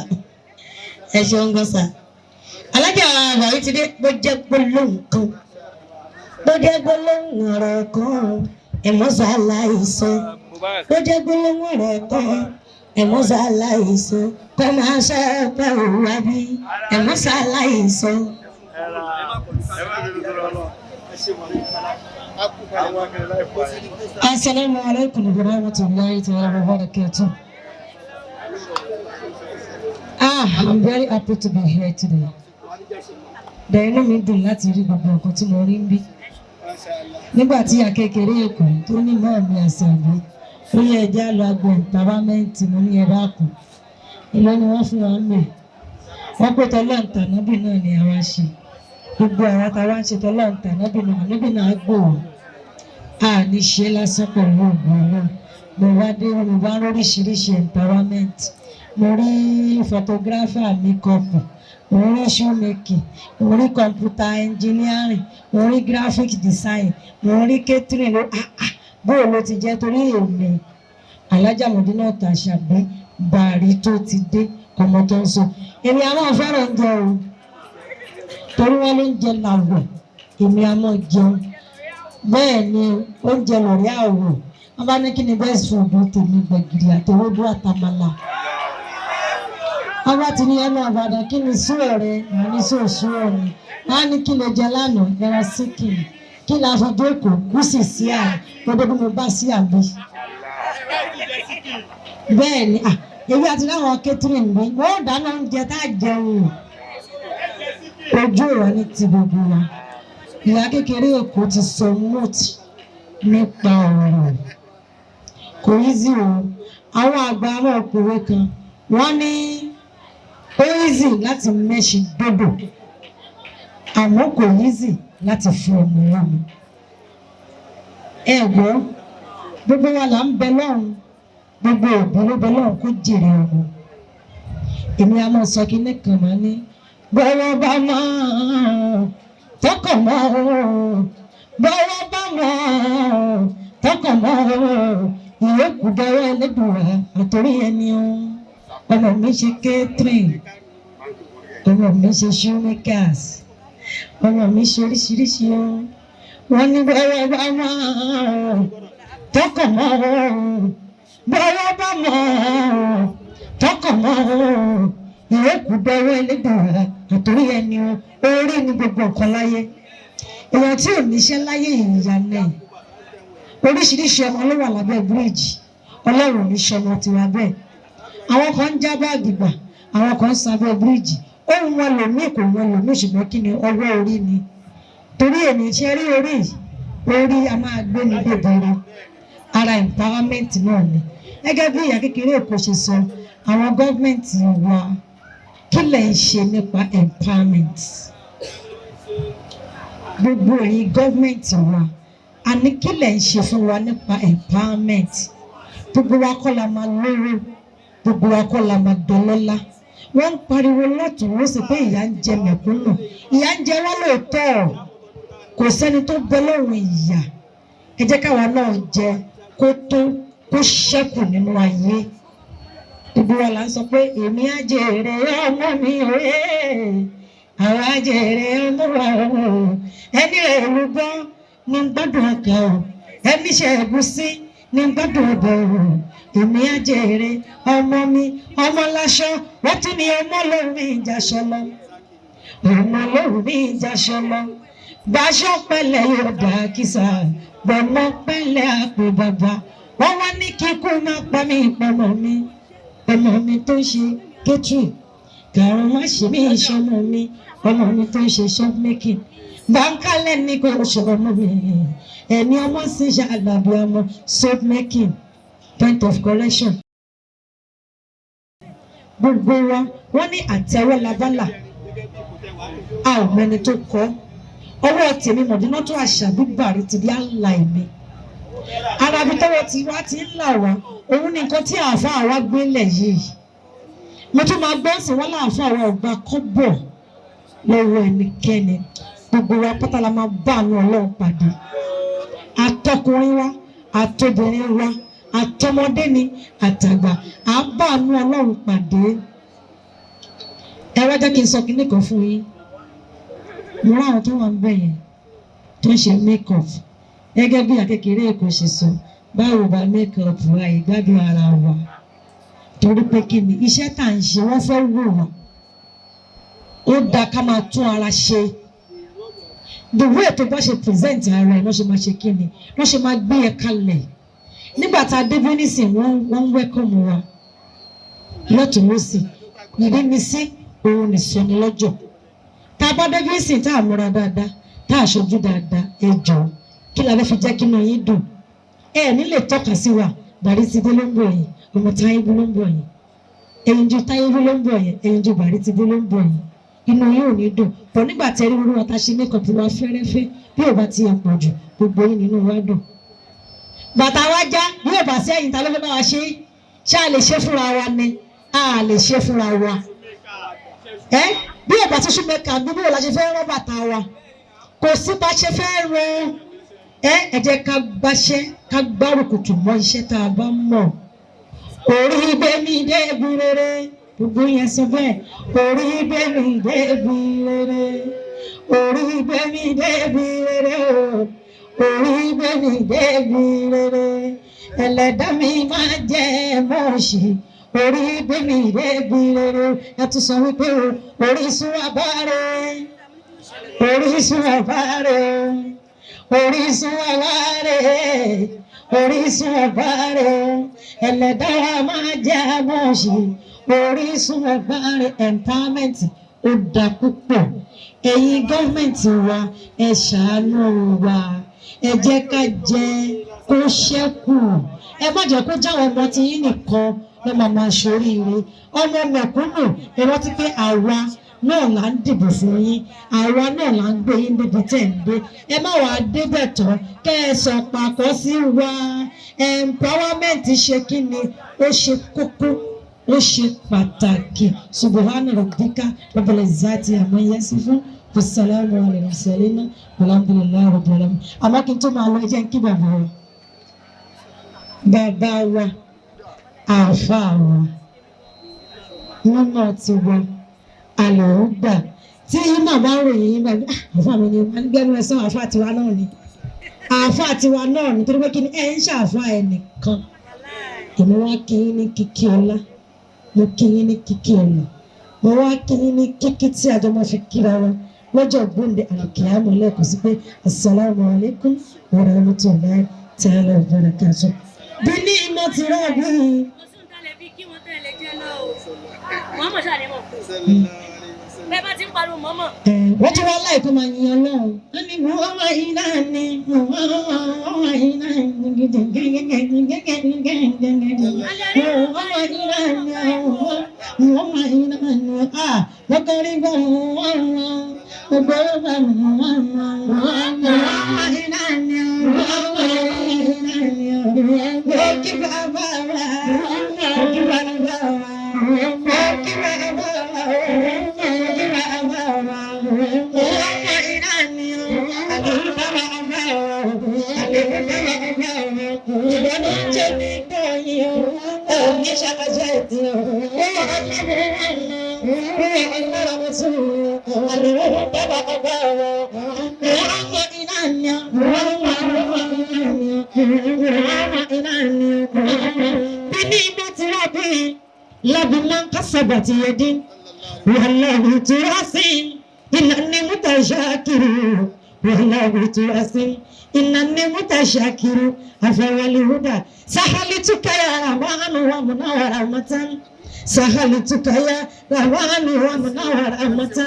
ẹ ṣeun gọ́sà. alájà àbáwí ti dé bó jẹ́ gbólóhùn kan bó jẹ́ gbólóhùn ọ̀rọ̀ kan ẹ̀mọ́sà aláìsọ bó jẹ́ gbólóhùn ọ̀rọ̀ kan ẹ̀mọ́sà aláìsọ kọ́ máa ṣẹ́pẹ́ òwúwa bí ẹ̀mọ́sà aláìsọ. Assalamu alaikum wa rahmatullahi wa barakatuh. I'm very happy to be here today. Inú mi dùn láti rí gbogbo nǹkan tí mo rí ń bí. Nígbà tí akékeré Èkó tó ní mọ́ mi Àṣàbí ó yẹ ẹja lọ agbo ìpàrámẹ́ǹtì mo ní ẹ̀rọ àpò. Ìlú ni wọ́n fún wa ń lò. Wọ́n pé tọ́lọ́ǹtà nábì náà ni àwa ṣe. Gbogbo àwọn táwa ń ṣe tọ́lọ́ǹtà nábì náà gbò wọ́n. A ní ṣe lásán pẹ̀lú ògùn náà. Mo wá dé mo bá lóríṣiríṣi empowerment. Mo rí photographer makeup, mo rí shoemaking, mo rí computer engineering, mo rí graphic design, mo rí catering. Bóò ló ti jẹ́ torí èmi Alájà Medina Ṣàbí Bàrí tó ti dé ọmọ tó ń sọ. Èmi a máa fẹ́ràn oúnjẹ o torí wọ́n ló ń jẹ làwọ̀ èmi a máa jẹun. Bẹ́ẹ̀ ni oúnjẹ lórí àwọ̀ wọ́n bá ní kí ni best food tèmi gbẹ̀gìrì àtẹwédú àtàmàlà. Wọ́n bá ti ní ẹnu Ìbàdàn kí ni sùúrù rẹ̀ wọ́n ní sòsù ọ̀rẹ́ wọ́n á ní kí lè jẹ lánàá ẹran síkìnì kí la fi dé Èkó gúúsì sí àná gbọdọ̀ bí mo bá sí àbí. Bẹ́ẹ̀ ni èmi àti láwọn catering mi wọ́n dáná oúnjẹ tá a jẹun ojú ọ̀rọ̀ ní ti gbogbo wa. Ìyá kékeré Èkó ti sọ mọ́ọ̀tì nípa ọ̀rọ̀ kò easy o. Àwọn àgbà àwọn ọkùnrin kan wọ́n ní ó easy láti mẹ́ṣin dòdò àmọ́ kò easy láti fi ọmọ wọn mi. Ẹ gbọ́ gbogbo wa là ń bẹ lọ́run gbogbo òbí ló bẹ lọ́run kó jèrè ọmọ. Èmi a máa sọ kíní kan máa ní bọ́wọ́ bá mọ́ tọkàn mọ́ bọ́wọ́ bá mọ́ tọkàn mọ́ ìyókù dọ́wọ́ Ẹlẹ́dùà àtòrí ẹni o. Ọmọ mi ṣe catering, ọmọ mi ṣe shoemakers, ọmọ mi ṣe oríṣiríṣi o. Wọ́n ní bọ́wọ́ bá mọ́ tọkàn mọ́ bọ́wọ́ bá mọ́ tọkàn mọ́ ìyókù dọ́wọ́ Ẹlẹ́dùà àtòrí ẹni o. Orí ni gbogbo nǹkan láyé. Èèyàn tí ò níṣẹ́ láyé ìyá náà oríṣiríṣi ọmọ ló wà lábẹ́ bíríìjì Ọlọ́run ní sọmọ tiwa bẹ́ẹ̀. Àwọn kan ń já báàgì gbà àwọn kan ń sábẹ́ bíríìjì ohun wọn lòmíì kò wọn lòmíì ṣùgbọ́n kí ni ọwọ́ orí ni. Torí èmi ṣe rí orí a máa gbé ní bèbèrè ara empowerment náà ni. Gẹ́gẹ́ bí ìyá kékeré Èkó ṣe sọ àwọn gọ́ọ̀mẹ̀ntì wa kí lẹ̀ ń ṣe nípa empowerment. Gbogbo ẹ̀yin gọ́ọ̀mẹ̀ntì wa a ní kí lẹ̀ ń ṣe fún wa nípa empowerment. Gbogbo wa kọ́ la máa lóró gbogbo wa kọ́ la máa dọlọ́lá. Wọ́n ń pariwo lọ́tùn wọ́n sì pé ìyà ń jẹ mẹ̀kúnnù ìyà ń jẹ wọ́n lóòótọ́ kò sẹ́ni tó bẹ lọ́rùn ìyà. Ẹ jẹ́ káwa náà jẹ kó tó kó ṣẹ́kù nínú ayé. Gbogbo wa là ń sọ pé èmi á jèrè ọmọ mi òye àwọn á jèrè ọmọ wa ẹni rẹ̀ ló gbọ́ ní gbádùn ọkà o ẹni ṣe ẹ̀gúsí ní gbádùn ọbẹ̀ o. Èmi á jèrè ọmọ mi ọmọ láṣọ wọ́n tún ní ọmọ lòun ní ìjàṣọ lọ ọmọ lòun ní ìjàṣọ lọ gbàṣọ pẹ̀lẹ́ yóò dá kìsà gbọmọ pẹ̀lẹ́ àpò bàbá wọ́n wá ní kíkú má pa mí ọmọ mi tó ń ṣe catering kàrún má ṣe mí ìṣọmọ mi ọmọ mi tó ń ṣe shopmaking báńkálẹ̀ ní kò ṣọmọ mi ẹni ọmọ sì ṣe àgbàdo ọmọ soapmaking point of correction. Gbogbo wa wọ́n ní àtẹ̀wọ́ labálà a ò mẹ́ni tó kọ́ ọwọ́ tèmi Mọ̀dínátù Àṣàbí Bàrí ti di àlà èmi arabi tọwọ́ tí wá ti ń là wá òun ní nǹkan tí àáfàá wa gbélé yìí mo tún máa gbọ́ sí wọn láàfàá wa ọgbà kọ́bọ̀ lọ́wọ́ ẹnikẹ́ni gbogbo wa pátá la máa bá àánú Ọlọ́run pàdé àtọkùnrin wa àtobìnrin wa àtọmọdé ni àtàgbà à ń bá àánú Ọlọ́run pàdé. Ẹ wá jẹ́ kí n sọ kíní kan fún yín mo rá àwọn tó wà ń bẹ̀ yẹn tó ń ṣe make up gẹ́gẹ́ bí akékeré èkó ṣe sọ báwo bá make up wa ìgbádùn ara wa torí pé kí ni iṣẹ́ tá à ń ṣe wọ́n fẹ́ wò wá ó dáa ká máa tún ara ṣe the way tó bá ṣe present ara ẹ̀ lọ́ ṣe máa ṣe kí ni lọ́ ṣe máa gbé ẹ kalẹ̀ nígbà tá a dé bí nísìn wọ́n ń welcome wa lọ́tún lọ́sì ìdí mi sí òun nìṣọ́ ni lọ́jọ́ tá a bá dé bí nísìn tá a múra dáadáa tá a ṣojú dáadáa ẹ jọ̀ọ́ kí la fẹ́ fi jẹ́ kí inú yín dùn ẹ ní lè tọ́ka sí wa Bàrí ti dé ló ń bọ̀ yìí ọmọ Táyé ló ń bọ̀ yìí ẹ̀yìn ju Táyé ló ń bọ̀ yìí ẹ̀yìn ju Bàrí ti dé ló ń bọ̀ yìí inú yín ò ní dùn pọ̀ nígbà tí ẹrí wúwo ta ṣe make up wa fẹ́rẹ́fẹ́ bí ò bá ti yẹ pọ̀ jù gbogbo yín nínú wa dùn. Bàtà wa já bí ò bá sí ẹ̀yìn ta ló fẹ́ bá wa ṣe ṣá lè ṣe fúnra wa ni a lè ṣe fúnra wa bí ò bá ti ṣú mẹ́ka bí ò la ṣe fẹ́ rọ́ bàtà wa kò sí bá ṣe fẹ́ rọ ẹ jẹ́ ká gbáṣẹ́ ká gbárùkùtù mọ́ iṣẹ́ tá a bá mọ̀ orí gbẹ̀mí débi rere gbogbo yẹn sọ bẹ́ẹ̀ orí gbẹ̀mí débi rere orí gbẹ̀mí débi rere orí gbẹ̀mí débi rere ẹlẹ́dá mi máa jẹ́ mọ́ọ̀ṣì orí gbẹ̀mí débi rere ẹ tún sọ wípé orísun àbáre orísun àbáre orísun àbáre orísun àbáre ẹlẹ́dá máa jẹ́ mọ́ọ̀ṣì orísun àbáre empowerment ó dá púpọ̀ ẹ̀yin gọ́ọ̀mẹ̀ntì wa ẹ ṣàánú wa ẹ jẹ́ ká jẹ́ kó ṣẹ́kù ẹ má jẹ́ kó jáwọ́ ọmọ tí yín nìkan ló máa ṣoríire ọmọ mẹ̀kúnnù ẹ rántí pé àwa náà là ń dìbò fún yín àwa náà là ń gbé yín débi tẹ̀ ń dé ẹ má wàá débẹ̀ tán kẹ́ ẹ sọ pàkọ́ sí wa empowerment ṣe kí ni ó ṣe kókó ó ṣe pàtàkì subhana rabbika rabbil izzati amma yasifun wassalamu ala mursalin walhamdulillahi rabbil alamin. Àmọ́ kí n tó máa lọ jẹ́ kí bàbá wa àáfàá wa nínú ti wọ àlọ́ gbà tí màmá ròyìn yín bàbá àáfàá mi ni wọ́n gbẹ́nu ẹ̀ sọ àáfàá tiwa náà ni àáfàá tiwa náà ni torí pé kí ni ẹ̀ ń ṣàáfàá ẹ̀ nìkan èmi wá kí yín ní kíkí ọlá mo kí yín ní kíkí ọ̀nà mo wá kí yín ní kíkí tí àjọ máa fi kíra wọn lọ́jọ́ gbòǹde àlùkìyámọ̀ lẹ́kọ̀ọ́ sí pé assalamu alaikum wa rahmatullahi ta'ala wa barakatuh. bí ní ìmọ̀ ti rọ̀ bí. wọ́n ti wá láìpẹ́ máa yin Ọlọ́run wọ́n ní mo wá máa yin náà ni mo wá máa yin náà ni gẹ́gẹ́gẹ́gẹ́gẹ́gẹ́gẹ́gẹ́gẹ́gẹ́ mo wá máa yin náà ni mo wá máa yin náà ni lọ́kọ́rí gbọ́ mo wá wọn gbogbo ọgbà mo wá wọn mo wá máa yin náà ni mo wá máa yin náà ni mo kí bàbá wa mo kí bàbá wa mo kí bàbá wa. لبنا كسبت يدي والله تراسي إنني متشاكر والله تراسي إنني متشاكر أفوال الهدى سهلتك يا رحمن ومنور رحمة سهلتك يا رحمن ومنور رحمة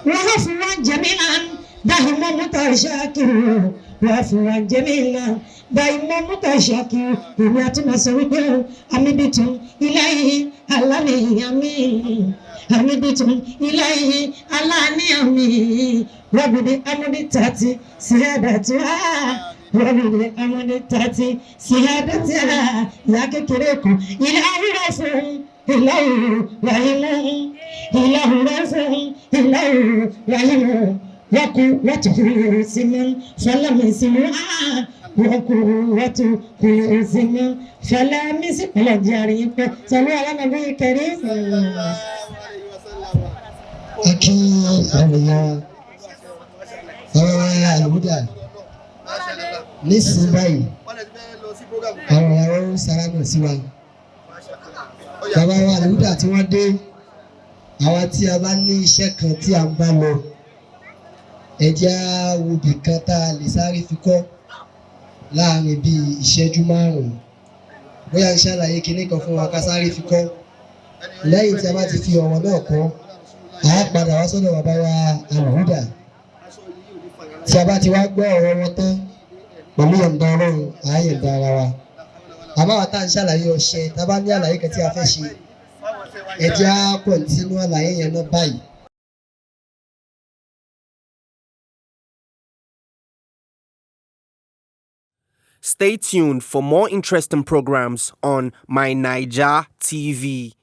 وغفوا جميعا دائما متشاكر وعفوا جميلا دائما متشاكر وياتنا سويا أمدت إليه ألاني أمين أمدت إليه ألاني أمين وبدي أمدي تاتي سيادتها وبدي أمدي تاتي سيادتها يا كيريكو إلى رفع إله رحيم إله رفع إله رحيم وقوة كل سمن فلم يسمعها وقوة كل سمن فلم يسمع الجريمة صلوا على النبي الكريم akí àwọn àlùdà nísìnyí báyìí àwọn ọ̀rọ̀ sálámù sí wa bàbá wa àlùdà tí wọ́n dé àwa tí a bá ní iṣẹ́ kan tí a ń bá lọ ẹ jẹ́ á wo ibì kan tá a lè sáré fi kọ́ láàrin bíi ìṣẹ́jú márùn-ún bóyá ń ṣàlàyé kinní kan fún wa ká sáré fi kọ́ lẹ́yìn tí a bá ti fi ọ̀rọ̀ náà kọ́ a padà wá sọ́dọ̀ bàbá wa àlùdà tí a bá ti wá gbọ́ ọ̀rọ̀ wọn tán pẹ̀lú yọ̀ǹda ọlọ́run à á yọ̀ǹda ara wa àmọ́ àwọn tá à ń ṣàlàyé ọṣẹ tá a bá ní àlàyé kan tí a fẹ́ ṣe ẹ jẹ́ á pọ̀ sínú àlàyé yẹn náà báyìí. Stay tuned for more interesting programs on My Naija TV.